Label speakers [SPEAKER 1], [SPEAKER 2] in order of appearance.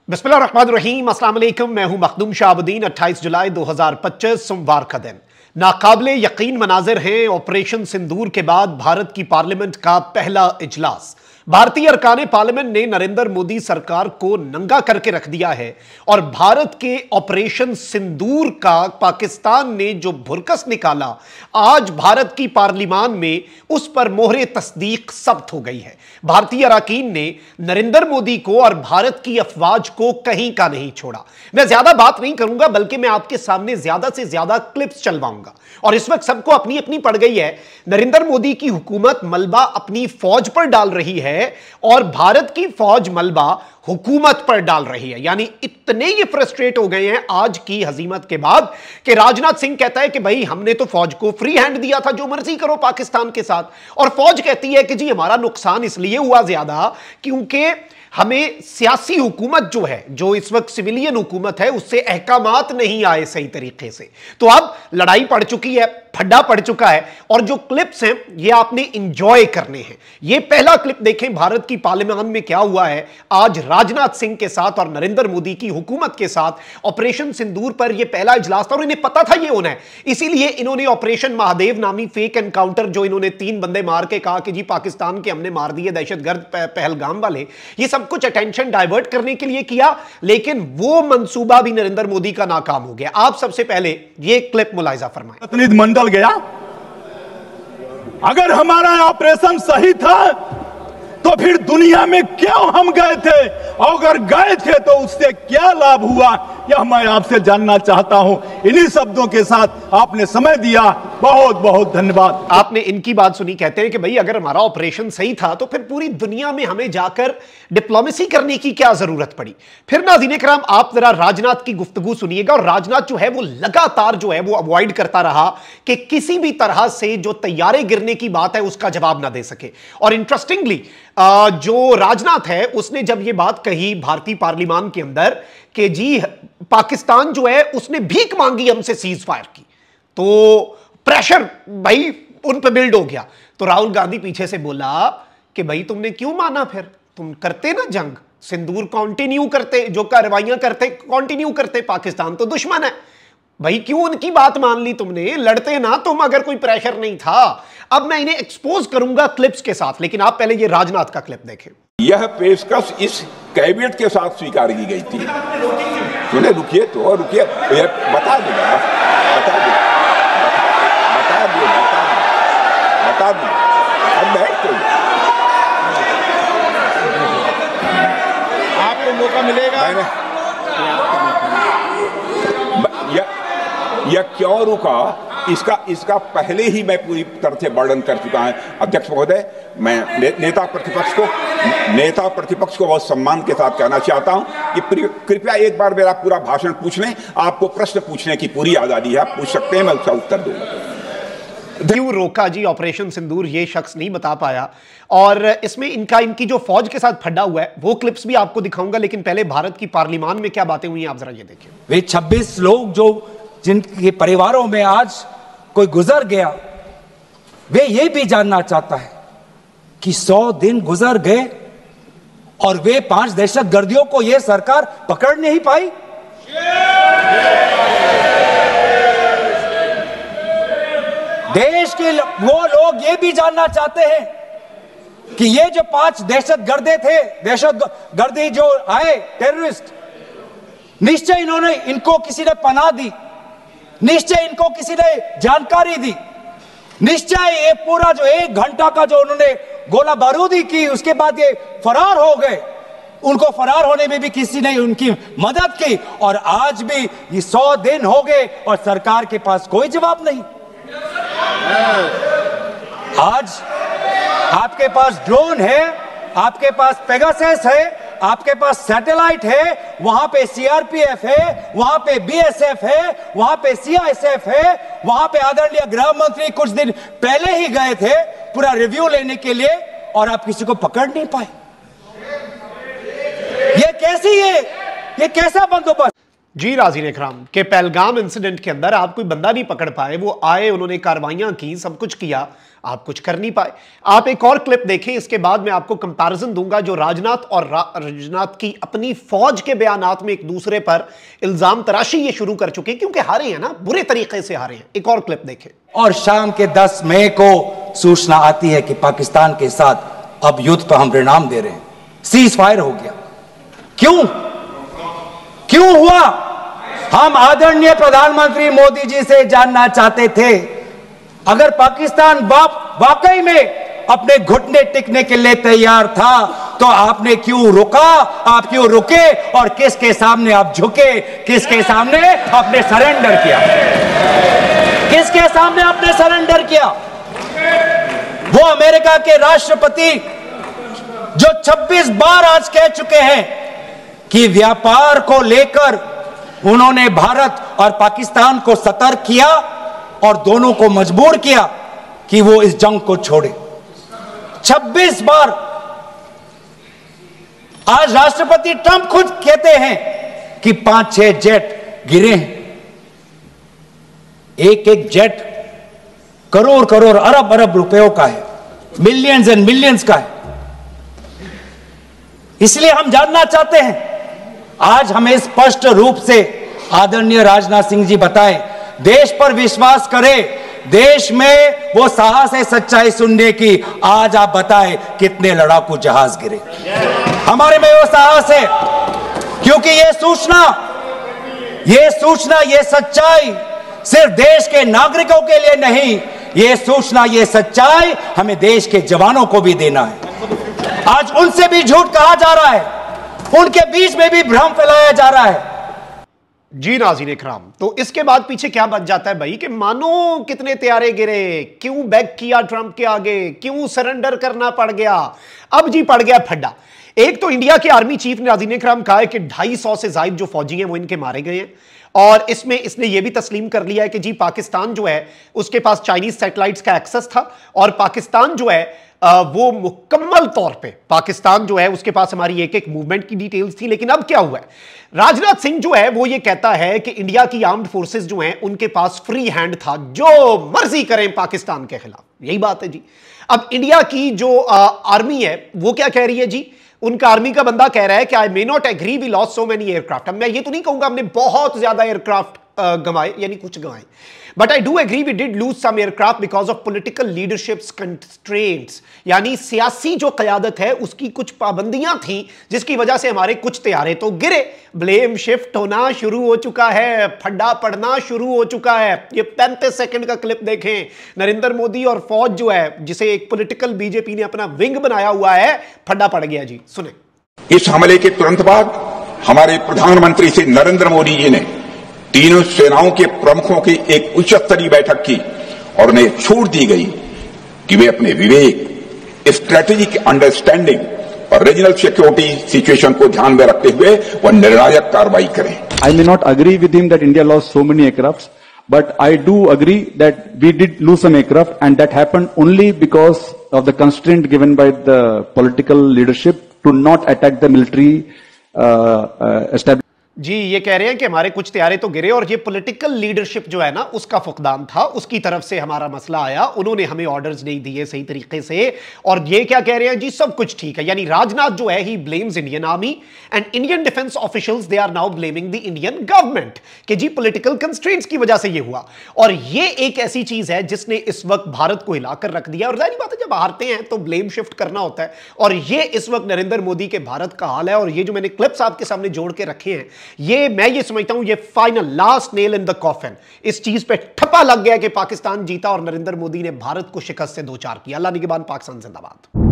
[SPEAKER 1] बिस्मिल्लाहिर्रहमानिर्रहीम, अस्सलाम वालेकुम। मैं हूं मखदूम शाहबुद्दीन। 28 जुलाई 2025 सोमवार का दिन। नाकाबिले यकीन मनाजिर हैं। ऑपरेशन सिंदूर के बाद भारत की पार्लियामेंट का पहला इजलास। भारतीय अरकान पार्लियामेंट ने नरेंद्र मोदी सरकार को नंगा करके रख दिया है और भारत के ऑपरेशन सिंदूर का पाकिस्तान ने जो भुरकस निकाला, आज भारत की पार्लियामान में उस पर मोहरे तस्दीक सब्त हो गई है। भारतीय अरकान ने नरेंद्र मोदी को और भारत की अफवाज को कहीं का नहीं छोड़ा। मैं ज्यादा बात नहीं करूंगा, बल्कि मैं आपके सामने ज्यादा से ज्यादा क्लिप्स चलवाऊंगा। और इस वक्त सबको अपनी अपनी पड़ गई है। नरेंद्र मोदी की हुकूमत मलबा अपनी फौज पर डाल रही है और भारत की फौज मलबा हुकूमत पर डाल रही है। यानी इतने ये फ्रस्ट्रेट हो गए हैं आज की हजीमत के बाद कि राजनाथ सिंह कहता है कि भाई हमने तो फौज को फ्री हैंड दिया था, जो मर्जी करो पाकिस्तान के साथ। और फौज कहती है कि जी हमारा नुकसान इसलिए हुआ ज्यादा क्योंकि हमें सियासी हुकूमत जो है, जो इस वक्त सिविलियन हुकूमत है, उससे अहकामात नहीं आए सही तरीके से। तो अब लड़ाई पड़ चुकी है, फड्डा पड़ चुका है और जो क्लिप्स हैं ये आपने इंजॉय करने हैं। ये पहला क्लिप देखें भारत की पार्लियामेंट में क्या हुआ है आज राजनाथ सिंह के साथ और नरेंद्र मोदी की हुकूमत के साथ। ऑपरेशन सिंदूर पर यह पहला इजलास था और इन्हें पता था ये होना है, इसीलिए इन्होंने ऑपरेशन महादेव नामी फेक एनकाउंटर, जो इन्होंने 3 बंदे मार के कहा कि जी पाकिस्तान के हमने मार दिए दहशतगर्द पहलगाम वाले, ये सब कुछ अटेंशन डाइवर्ट करने के लिए किया। लेकिन वो मंसूबा भी नरेंद्र मोदी का नाकाम हो गया। आप सबसे पहले ये क्लिप मुलाहिजा फरमाएं।
[SPEAKER 2] प्रतिनिधि मंडल गया, अगर हमारा ऑपरेशन सही था तो फिर दुनिया में क्यों हम गए थे, और अगर गए थे तो उससे क्या लाभ हुआ, यह मैं आपसे जानना चाहता हूं। इन्हीं शब्दों के साथ आपने समय दिया, बहुत बहुत धन्यवाद।
[SPEAKER 1] आपने इनकी बात सुनी। कहते हैं कि भाई अगर हमारा ऑपरेशन सही था तो फिर पूरी दुनिया में हमें जाकर डिप्लोमेसी करने की क्या जरूरत पड़ी। फिर नाज़रीन इकराम, आप जरा राजनाथ की गुफ्तगू सुनिएगा। और राजनाथ जो है वो लगातार जो है वो अवॉइड करता रहा कि किसी भी तरह से जो तैयारे गिरने की बात है उसका जवाब ना दे सके। और इंटरेस्टिंगली जो राजनाथ है उसने जब ये बात कही भारतीय पार्लियामान के अंदर कि जी पाकिस्तान जो है उसने भीख मांगी हमसे सीज फायर की, तो प्रेशर भाई उन पे बिल्ड हो गया। तो राहुल गांधी पीछे से बोला कि भाई तुमने क्यों माना, फिर तुम करते ना जंग, सिंदूर कंटिन्यू करते, जो कार्रवाइयां करते कंटिन्यू करते, पाकिस्तान तो दुश्मन है भाई, क्यों उनकी बात मान ली तुमने, लड़ते ना तुम अगर कोई प्रेशर नहीं था। अब मैं इन्हें एक्सपोज करूंगा क्लिप्स के साथ, लेकिन आप पहले ये राजनाथ का क्लिप देखें।
[SPEAKER 3] यह पेशकश इस कैबिनेट के साथ स्वीकार की गई थी। सुने, रुकिए तो रुकिए, बता दूंगा, बता दूंगा, बता दूंगा, बता दूंगा। अब बैठ तो
[SPEAKER 4] आपको मौका मिलेगा।
[SPEAKER 3] यह क्यों रुका, इसका पहले ही मैं पूरी तरह से वर्णन कर चुका हूं। अध्यक्ष महोदय, मैं नेता प्रतिपक्ष को बहुत सम्मान के साथ कहना चाहता हूं कि कृपया एक बार मेरा पूरा भाषण पूछ लें। आपको प्रश्न पूछने की पूरी आजादी है, आप पूछ सकते हैं, मैं उसका उत्तर दूंगा।
[SPEAKER 1] क्यों रोका जी ऑपरेशन सिंदूर, ये शख्स नहीं बता पाया। और इसमें इनकी जो फौज के साथ फड्डा हुआ है वो क्लिप्स भी आपको दिखाऊंगा, लेकिन पहले भारत की पार्लियामान में क्या बातें हुई आप जरा ये देखिए।
[SPEAKER 5] वे 26 लोग जो जिनके परिवारों में आज कोई गुजर गया, वे ये भी जानना चाहता है कि 100 दिन गुजर गए और वे 5 दहशतगर्दियों को यह सरकार पकड़ नहीं पाई। देश के वो लोग ये भी जानना चाहते हैं कि ये जो 5 दहशतगर्दे थे, दहशतगर्दी जो आए टेररिस्ट, निश्चय इनको किसी ने पनाह दी, निश्चय इनको किसी ने जानकारी दी, निश्चय ये पूरा जो 1 घंटा का जो उन्होंने गोला बारूदी की, उसके बाद ये फरार हो गए, उनको फरार होने में भी किसी ने उनकी मदद की। और आज भी ये 100 दिन हो गए और सरकार के पास कोई जवाब नहीं। आज आपके पास ड्रोन है, आपके पास पेगासस है, आपके पास सैटेलाइट है, वहां पे सीआरपीएफ है, वहां पे बीएसएफ है, वहां पे सीआईएसएफ है, वहां पे आदरणीय गृह मंत्री कुछ दिन पहले ही गए थे पूरा रिव्यू लेने के लिए, और आप किसी को पकड़ नहीं पाए। ये कैसी है, ये कैसा बंदोबस्त।
[SPEAKER 1] जी नाज़रीन इकराम के पहलगाम इंसिडेंट के अंदर आप कोई बंदा नहीं पकड़ पाए, वो आए, उन्होंने कार्रवाइयां की, सब कुछ किया, आप कुछ कर नहीं पाए। आप एक और क्लिप देखें, इसके बाद मैं आपको कंपैरिजन दूंगा जो राजनाथ और राजनाथ की अपनी फौज के बयानात में एक दूसरे पर इल्जाम तराशी ये शुरू कर चुके हैं, क्योंकि हारे हैं ना, बुरे तरीके से हारे हैं। एक और क्लिप देखें।
[SPEAKER 5] और शाम के 10 मई को सूचना आती है कि पाकिस्तान के साथ अब युद्ध पर हम परिणाम दे रहे हैं, सीज फायर हो गया। क्यों हुआ? हम आदरणीय प्रधानमंत्री मोदी जी से जानना चाहते थे, अगर पाकिस्तान वाकई में अपने घुटने टिकने के लिए तैयार था तो आपने क्यों रुका? आप क्यों रुके और किसके सामने आप झुके? किसके सामने आपने सरेंडर किया? किसके सामने आपने सरेंडर किया? वो अमेरिका के राष्ट्रपति जो 26 बार आज कह चुके हैं कि व्यापार को लेकर उन्होंने भारत और पाकिस्तान को सतर्क किया और दोनों को मजबूर किया कि वो इस जंग को छोड़े। 26 बार। आज राष्ट्रपति ट्रंप खुद कहते हैं कि 5-6 जेट गिरे हैं। एक जेट करोड़ अरब रुपयों का है, मिलियंस एंड मिलियंस का है। इसलिए हम जानना चाहते हैं, आज हमें स्पष्ट रूप से आदरणीय राजनाथ सिंह जी बताएं, देश पर विश्वास करें, देश में वो साहस है सच्चाई सुनने की। आज आप बताएं कितने लड़ाकू जहाज गिरे? हमारे में वो साहस है, क्योंकि ये सूचना ये सच्चाई सिर्फ देश के नागरिकों के लिए नहीं, ये सूचना ये सच्चाई हमें देश के जवानों को भी देना है। आज उनसे भी झूठ कहा जा रहा है, उनके बीच में भी भ्रम फैलाया जा रहा है।
[SPEAKER 1] जी नाज़रीन इकराम, तो इसके बाद पीछे क्या बच जाता है भाई कि मानो कितने तैयारे गिरे, क्यों बैक किया ट्रंप के आगे, क्यों सरेंडर करना पड़ गया? अब जी पड़ गया फड्डा। एक तो इंडिया के आर्मी चीफ ने नाज़रीन इकराम कहा है कि 250 से ज्यादा जो फौजी हैं वो इनके मारे गए हैं, और इसमें इसने ये भी तस्लीम कर लिया है कि जी पाकिस्तान जो है उसके पास चाइनीज सैटेलाइट्स का एक्सेस था, और पाकिस्तान जो है वो मुकम्मल तौर पे पाकिस्तान जो है उसके पास हमारी एक एक मूवमेंट की डिटेल्स थी। लेकिन अब क्या हुआ है? राजनाथ सिंह जो है वो ये कहता है कि इंडिया की आर्म्ड फोर्सेस जो हैं उनके पास फ्री हैंड था, जो मर्जी करें पाकिस्तान के खिलाफ। यही बात है जी। अब इंडिया की जो आर्मी है वो क्या कह रही है जी? उनका आर्मी का बंदा कह रहा है कि I may not agree we lost so many aircraft. मैं ये तो नहीं कहूंगा हमने बहुत ज्यादा एयरक्राफ्ट गंवाए, यानी कुछ गंवाए, but I do agree we did lose some aircraft because of political leaderships constraints, यानी सियासी जो क़यादत है उसकी कुछ पाबंदियां थी जिसकी वजह से हमारे कुछ तैयारे तो गिरे। ब्लेम शिफ्ट होना शुरू हो चुका है, फड्डा पड़ना शुरू हो चुका है। ये 35 सेकंड का क्लिप देखें, नरेंद्र मोदी और फौज जो है जिसे एक पॉलिटिकल बीजेपी ने अपना विंग बनाया हुआ है, फड्डा पड़ गया जी। सुने।
[SPEAKER 3] इस हमले के तुरंत बाद हमारे प्रधानमंत्री श्री नरेंद्र मोदी जी ने तीनों सेनाओं के प्रमुखों की एक उच्च स्तरीय बैठक की और उन्हें छूट दी गई कि वे अपने विवेक, स्ट्रेटेजिक अंडरस्टैंडिंग और रीजनल सिक्योरिटी सिचुएशन को ध्यान में रखते हुए वह निर्णायक कार्रवाई करें।
[SPEAKER 4] I may not agree with him that India lost so many aircrafts, but I do agree that we did lose some aircraft, and that happened only because of the constraint given by the political leadership to not attack the military establishment.
[SPEAKER 1] जी ये कह रहे हैं कि हमारे कुछ तैयारे तो गिरे, और ये पॉलिटिकल लीडरशिप जो है ना उसका फुकदान था, उसकी तरफ से हमारा मसला आया, उन्होंने हमें ऑर्डर्स नहीं दिए सही तरीके से। और ये क्या कह रहे हैं जी? सब कुछ ठीक है। यानी राजनाथ जो है ही blames Indian army and Indian defence officials, they are now blaming the Indian government कि जी पॉलिटिकल कंस्ट्रेंट्स की वजह से ये हुआ। और ये एक ऐसी चीज है जिसने इस वक्त भारत को हिलाकर रख दिया। और जाहिर बात है जब हारते हैं तो ब्लेम शिफ्ट करना होता है, और ये इस वक्त नरेंद्र मोदी के भारत का हाल है। और ये जो मैंने क्लिप्स आपके सामने जोड़ के रखे हैं, मैं ये समझता हूं ये final last nail in the coffin. इस चीज पे ठप्पा लग गया कि पाकिस्तान जीता और नरेंद्र मोदी ने भारत को शिकस्त से दो चार किया। अल्लाह निगहबान, पाकिस्तान जिंदाबाद।